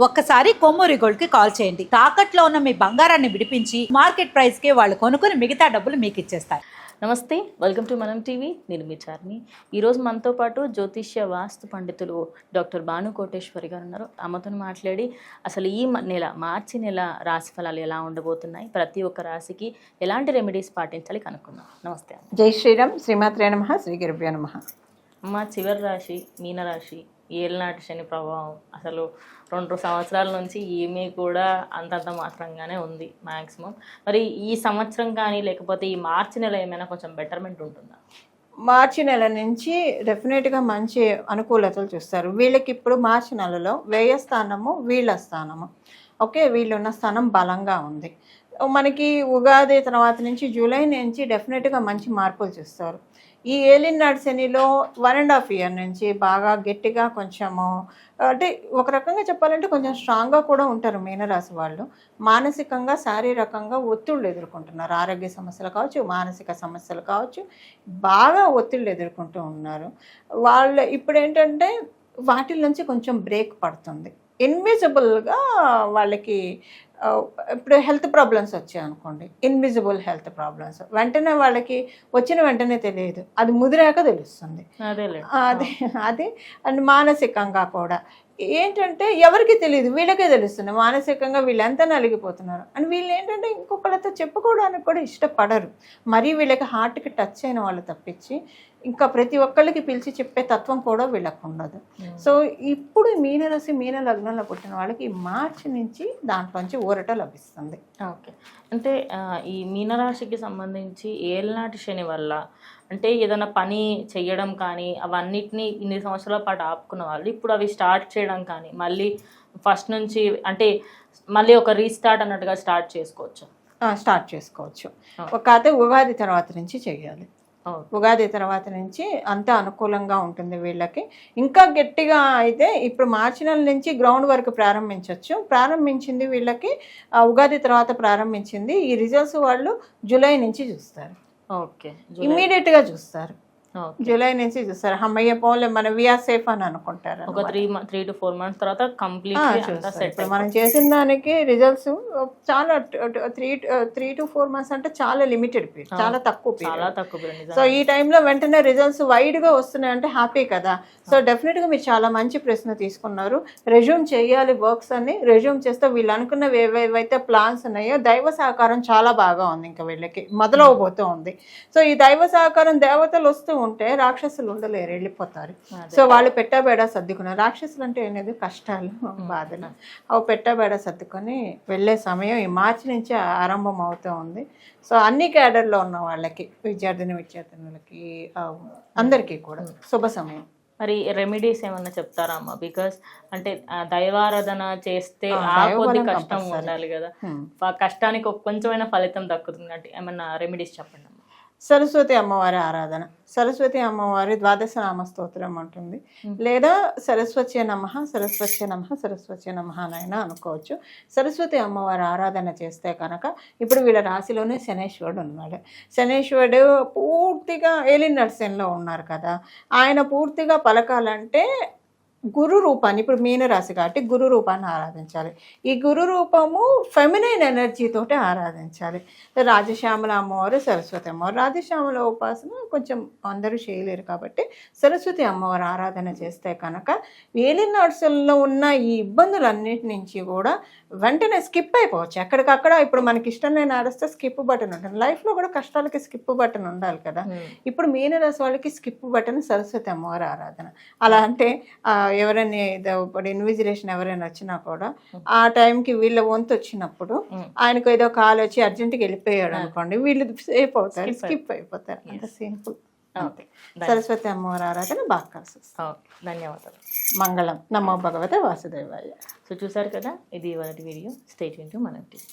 ఒక్కసారి కొమ్మూరి గోల్డ్ కి కాల్ చేయండి. తాకట్లో ఉన్న మీ బంగారాన్ని విడిపించి మార్కెట్ ప్రైస్ కి వాళ్ళు కొనుక్కుని మిగతా డబ్బులు మీకు ఇచ్చేస్తారు. నమస్తే, వెల్కమ్ టు మనం టీవీ. నేను మీ చార్మి. ఈరోజు మనతో పాటు జ్యోతిష్య వాస్తు పండితులు డాక్టర్ భాను కోటేశ్వరి గారు ఉన్నారు. ఆమెతో మాట్లాడి అసలు ఈ నెల మార్చి నెల రాశి ఫలాలు ఎలా ఉండబోతున్నాయి, ప్రతి ఒక్క రాశికి ఎలాంటి రెమెడీస్ పాటించాలి కనుక్కుందాం. నమస్తే. జై శ్రీరామ్. శ్రీమాత్రే నమః. శ్రీ గురుభ్యో నమః. అమ్మ, చివరి రాశి మీనరాశి, ఏళ్ళనాటి శని ప్రభావం అసలు 2 సంవత్సరాల నుంచి ఏమీ కూడా అంతంత మాత్రంగానే ఉంది మ్యాక్సిమం. మరి ఈ సంవత్సరం కానీ లేకపోతే ఈ మార్చి నెల ఏమైనా కొంచెం బెటర్మెంట్ ఉంటుందా? మార్చి నెల నుంచి డెఫినెట్గా మంచి అనుకూలతలు చూస్తారు. వీళ్ళకి ఇప్పుడు మార్చి నెలలో వ్యయ స్థానము వీళ్ళ స్థానము, ఓకే, వీళ్ళున్న స్థానం బలంగా ఉంది. మనకి ఉగాది తర్వాత నుంచి జూలై నుంచి డెఫినెట్గా మంచి మార్పులు చూస్తారు. ఈ ఏలినాటి శనిలో 1.5 year నుంచి బాగా గట్టిగా కొంచెము, అంటే ఒక రకంగా చెప్పాలంటే కొంచెం స్ట్రాంగ్గా కూడా ఉంటారు మీనరాశి వాళ్ళు. మానసికంగా శారీరకంగా ఒత్తిళ్ళు ఎదుర్కొంటున్నారు. ఆరోగ్య సమస్యలు కావచ్చు, మానసిక సమస్యలు కావచ్చు, బాగా ఒత్తిళ్ళు ఎదుర్కొంటూ ఉన్నారు. వాళ్ళు ఇప్పుడు ఏంటంటే వాటి నుంచి కొంచెం బ్రేక్ పడుతుంది. ఇన్విజిబుల్గా వాళ్ళకి ఇప్పుడు హెల్త్ ప్రాబ్లమ్స్ వచ్చాయి అనుకోండి, ఇన్విజిబుల్ హెల్త్ ప్రాబ్లమ్స్ వెంటనే వాళ్ళకి వచ్చిన వెంటనే తెలియదు, అది ముదిరాక తెలుస్తుంది. అది అండ్ మానసికంగా కూడా ఏంటంటే ఎవరికి తెలియదు, వీళ్ళకే తెలుస్తుంది మానసికంగా వీళ్ళు ఎంత నలిగిపోతున్నారు. అండ్ వీళ్ళు ఏంటంటే ఇంకొకళ్ళతో చెప్పుకోవడానికి కూడా ఇష్టపడరు. మరీ వీళ్ళకి హార్ట్కి టచ్ అయిన వాళ్ళు తప్పించి ఇంకా ప్రతి ఒక్కళ్ళకి పిలిచి చెప్పే తత్వం కూడా వీళ్ళకు ఉండదు. సో ఇప్పుడు మీనరాశి మీన లగ్నంలో పుట్టిన వాళ్ళకి ఈ మార్చి నుంచి దాంట్లోంచి ఊరట లభిస్తుంది. ఓకే, అంటే ఈ మీనరాశికి సంబంధించి ఏళ్ళనాటి శని వల్ల అంటే ఏదైనా పని చేయడం కానీ అవన్నిటినీ ఇన్ని సంవత్సరాల పాటు ఆపుకున్న వాళ్ళు ఇప్పుడు అవి స్టార్ట్ చేయడం కానీ మళ్ళీ ఫస్ట్ నుంచి అంటే మళ్ళీ ఒక రీస్టార్ట్ అన్నట్టుగా స్టార్ట్ చేసుకోవచ్చు. కాకపోతే ఉగాది తర్వాత నుంచి చేయాలి. ఉగాది తర్వాత నుంచి అంతా అనుకూలంగా ఉంటుంది వీళ్ళకి. ఇంకా గట్టిగా అయితే ఇప్పుడు మార్చి నెల నుంచి గ్రౌండ్ వర్క్ ప్రారంభించింది వీళ్ళకి. ఉగాది తర్వాత ప్రారంభించింది. ఈ రిజల్ట్స్ వాళ్ళు జూలై నుంచి చూస్తారు. ఓకే, ఇమ్మీడియట్గా చూస్తారు. జూలై నుంచి చూస్తారు. అమ్మయ్య పోలే మన వీఆర్ సేఫ్ అని అనుకుంటారు. ఒక 3 to 4 months తర్వాత కంప్లీట్ మనం చేసిన దానికి రిజల్ట్స్ చాలా 3 to 4 months అంటే చాలా లిమిటెడ్ పీరియడ్, చాలా తక్కువ పీరియడ్. సో ఈ టైంలో వెంటనే రిజల్ట్స్ వైడ్గా వస్తున్నాయి అంటే హ్యాపీ కదా. సో డెఫినెట్గా మీరు చాలా మంచి ప్రశ్న తీసుకున్నారు. రెజ్యూమ్ చేయాలి వర్క్స్ అని. రెజ్యూమ్ చేస్తే వీళ్ళు అనుకున్నవి ఏవేవైతే ప్లాన్స్ ఉన్నాయో దైవ సహకారం చాలా బాగా ఉంది. ఇంకా వీళ్ళకి మొదలవబోతూ ఉంది. సో ఈ దైవ సహకారం దేవతలు వస్తూ ఉంటే రాక్షసులు ఉండలేరు, వెళ్ళిపోతారు. సో వాళ్ళు పెట్టబేడా సర్దుకున్నారు. రాక్షసులు అంటే అనేది కష్టాలు, బాధలు. అవి పెట్టబేడా సర్దుకొని వెళ్ళే సమయం ఈ మార్చి నుంచి ఆరంభం అవుతూ ఉంది. సో అన్ని క్యాడర్లో ఉన్న వాళ్ళకి, విద్యార్థినులకి అందరికీ కూడా శుభ సమయం. మరి రెమెడీస్ ఏమన్నా చెప్తారా అమ్మ? బికాస్ అంటే దైవారాధన చేస్తే కొద్ది కష్టం ఉండాలి కదా, కష్టానికి కొంచెమైనా ఫలితం దక్కుతుంది అంటే ఏమన్నా రెమెడీస్ చెప్పండి. సరస్వతి అమ్మవారి ఆరాధన. సరస్వతి అమ్మవారి 12 నామ స్తోత్రం ఉంటుంది, లేదా సరస్వత్యే నమః, సరస్వత్యే నమః, సరస్వత్యే నమః అనైనా అనుకోవచ్చు. సరస్వతి అమ్మవారి ఆరాధన చేస్తే కనుక ఇప్పుడు వీళ్ళ రాశిలోనే శనేశ్వరుడు ఉన్నాడు. శనేశ్వరుడు పూర్తిగా ఏలినాటి శనిలో ఉన్నారు కదా, ఆయన పూర్తిగా పలకాలంటే గురు రూపాన్ని, ఇప్పుడు మీనరాశి కాబట్టి గురు రూపాన్ని ఆరాధించాలి. ఈ గురు రూపము ఫెమినైన్ ఎనర్జీతోటి ఆరాధించాలి. రాజశ్యామల అమ్మవారు, సరస్వతి అమ్మవారు. రాజశ్యామల ఉపాసన కొంచెం అందరూ చేయలేరు కాబట్టి సరస్వతి అమ్మవారు ఆరాధన చేస్తే కనుక ఏలినాడ్స్లో ఉన్న ఈ ఇబ్బందులన్నిటి నుంచి కూడా వెంటనే స్కిప్ అయిపోవచ్చు. ఎక్కడికక్కడ ఇప్పుడు మనకి ఇష్టం లేని ఆడిస్తే స్కిప్ బటన్ ఉంటుంది. లైఫ్లో కూడా కష్టాలకి స్కిప్ బటన్ ఉండాలి కదా. ఇప్పుడు మీనరాశి వాళ్ళకి స్కిప్ బటన్ సరస్వతి అమ్మవారి ఆరాధన. అలా అంటే ఎవరైనా ఇప్పుడు ఇన్విజిలేషన్ ఎవరైనా వచ్చినా కూడా ఆ టైంకి వీళ్ళ వంతు వచ్చినప్పుడు ఆయనకు ఏదో కాల్ వచ్చి అర్జెంట్గా వెళ్ళిపోయాడు అనుకోండి, వీళ్ళు సేఫ్ అవుతారు, స్కిప్ అయిపోతారు. అంత సింపుల్. సరస్వతి అమ్మవారి ఆరాధన బాగా కలిసి వస్తుంది. ధన్యవాదాలు. మంగళం. నమో భగవతే వాసుదేవాయ. సో చూసారు కదా, ఇది ఇవాళ వీడియో. స్టే ట్యూన్ టు మనం టీవీ.